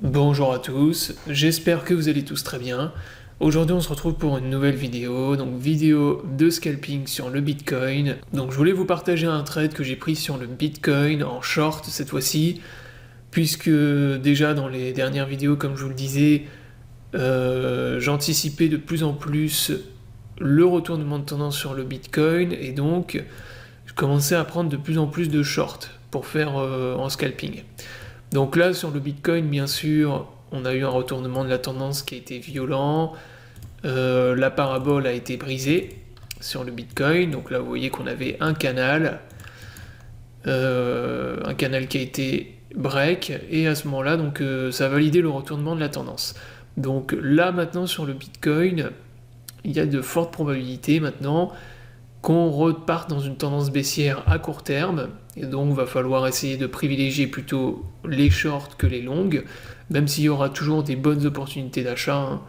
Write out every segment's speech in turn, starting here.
Bonjour à tous, j'espère que vous allez tous très bien. Aujourd'hui on se retrouve pour une nouvelle vidéo, donc vidéo de scalping sur le Bitcoin. Donc je voulais vous partager un trade que j'ai pris sur le Bitcoin en short cette fois-ci, puisque déjà dans les dernières vidéos, comme je vous le disais, j'anticipais de plus en plus le retournement de tendance sur le Bitcoin, et donc je commençais à prendre de plus en plus de shorts pour faire en scalping. Donc là, sur le Bitcoin, bien sûr, on a eu un retournement de la tendance qui a été violent. La parabole a été brisée sur le Bitcoin. Donc là, vous voyez qu'on avait un canal qui a été break. Et à ce moment-là, donc, ça a validé le retournement de la tendance. Donc là, maintenant, sur le Bitcoin, il y a de fortes probabilités maintenant qu'on reparte dans une tendance baissière à court terme, et donc il va falloir essayer de privilégier plutôt les shorts que les longues, même s'il y aura toujours des bonnes opportunités d'achat, hein.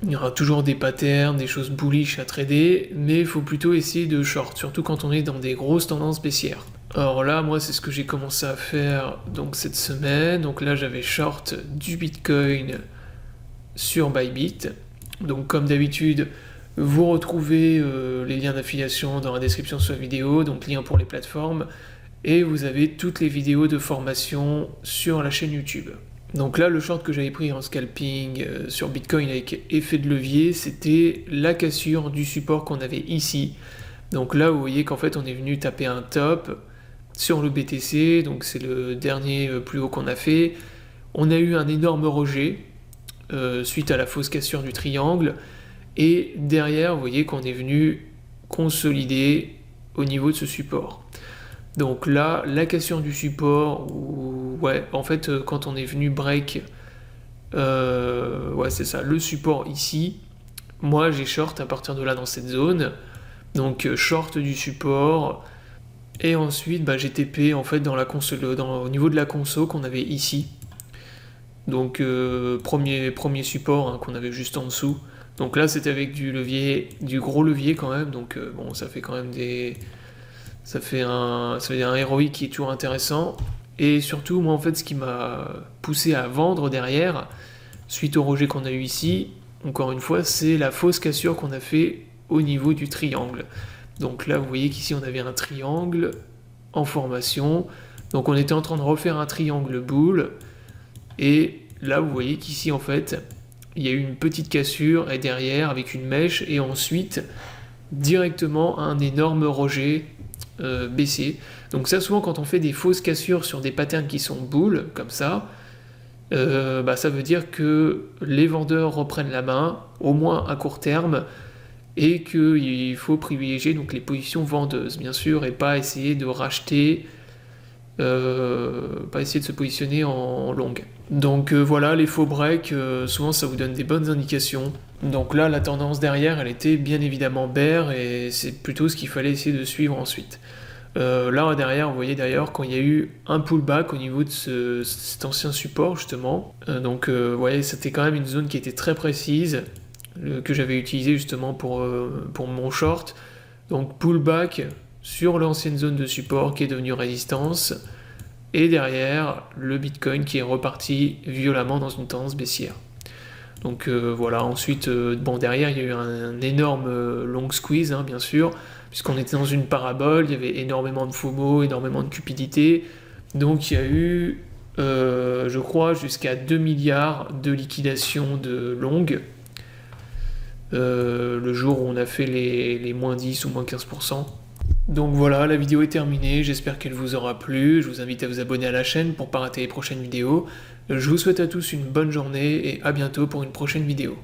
Il y aura toujours des patterns, des choses bullish à trader, mais il faut plutôt essayer de short, surtout quand on est dans des grosses tendances baissières. Alors là, moi, c'est ce que j'ai commencé à faire donc cette semaine. Donc là, j'avais short du Bitcoin sur Bybit. Donc comme d'habitude, vous retrouvez les liens d'affiliation dans la description sur la vidéo, donc lien pour les plateformes, et vous avez toutes les vidéos de formation sur la chaîne YouTube. Donc là, le short que j'avais pris en scalping sur Bitcoin avec effet de levier, c'était la cassure du support qu'on avait ici. Donc là, vous voyez qu'en fait, on est venu taper un top sur le BTC, donc c'est le dernier plus haut qu'on a fait. On a eu un énorme rejet suite à la fausse cassure du triangle. Et derrière, vous voyez qu'on est venu consolider au niveau de ce support. Donc là, la cassure du support, ouais, en fait, quand on est venu break, ouais, c'est ça, le support ici, moi j'ai short à partir de là dans cette zone, donc short du support, et ensuite j'ai TP en fait au niveau de la conso qu'on avait ici. Donc premier support hein, qu'on avait juste en dessous. Donc là c'était avec du levier, du gros levier quand même, donc bon ça fait quand même ça fait un héroïque qui est toujours intéressant. Et surtout moi en fait ce qui m'a poussé à vendre derrière, suite au rejet qu'on a eu ici, encore une fois, c'est la fausse cassure qu'on a fait au niveau du triangle. Donc là vous voyez qu'ici on avait un triangle en formation, donc on était en train de refaire un triangle boule, et là vous voyez qu'ici en fait il y a eu une petite cassure et derrière avec une mèche et ensuite directement un énorme rejet baissier. Donc ça souvent quand on fait des fausses cassures sur des patterns qui sont boules comme ça, ça veut dire que les vendeurs reprennent la main, au moins à court terme, et qu'il faut privilégier donc les positions vendeuses bien sûr et pas essayer de racheter, pas essayer de se positionner en longue. Donc voilà, les faux breaks, souvent ça vous donne des bonnes indications. Donc là, la tendance derrière, elle était bien évidemment bear, et c'est plutôt ce qu'il fallait essayer de suivre ensuite. Là derrière, vous voyez d'ailleurs quand il y a eu un pullback au niveau de cet ancien support justement. Donc vous voyez, c'était quand même une zone qui était très précise, que j'avais utilisée justement pour mon short. Donc pullback sur l'ancienne zone de support qui est devenue résistance, et derrière le Bitcoin qui est reparti violemment dans une tendance baissière. Donc voilà, ensuite, derrière il y a eu un énorme long squeeze, hein, bien sûr, puisqu'on était dans une parabole, il y avait énormément de FOMO, énormément de cupidité, donc il y a eu, je crois, jusqu'à 2 milliards de liquidation de longues, le jour où on a fait les moins 10 ou moins 15%. Donc voilà, la vidéo est terminée, j'espère qu'elle vous aura plu, je vous invite à vous abonner à la chaîne pour ne pas rater les prochaines vidéos. Je vous souhaite à tous une bonne journée et à bientôt pour une prochaine vidéo.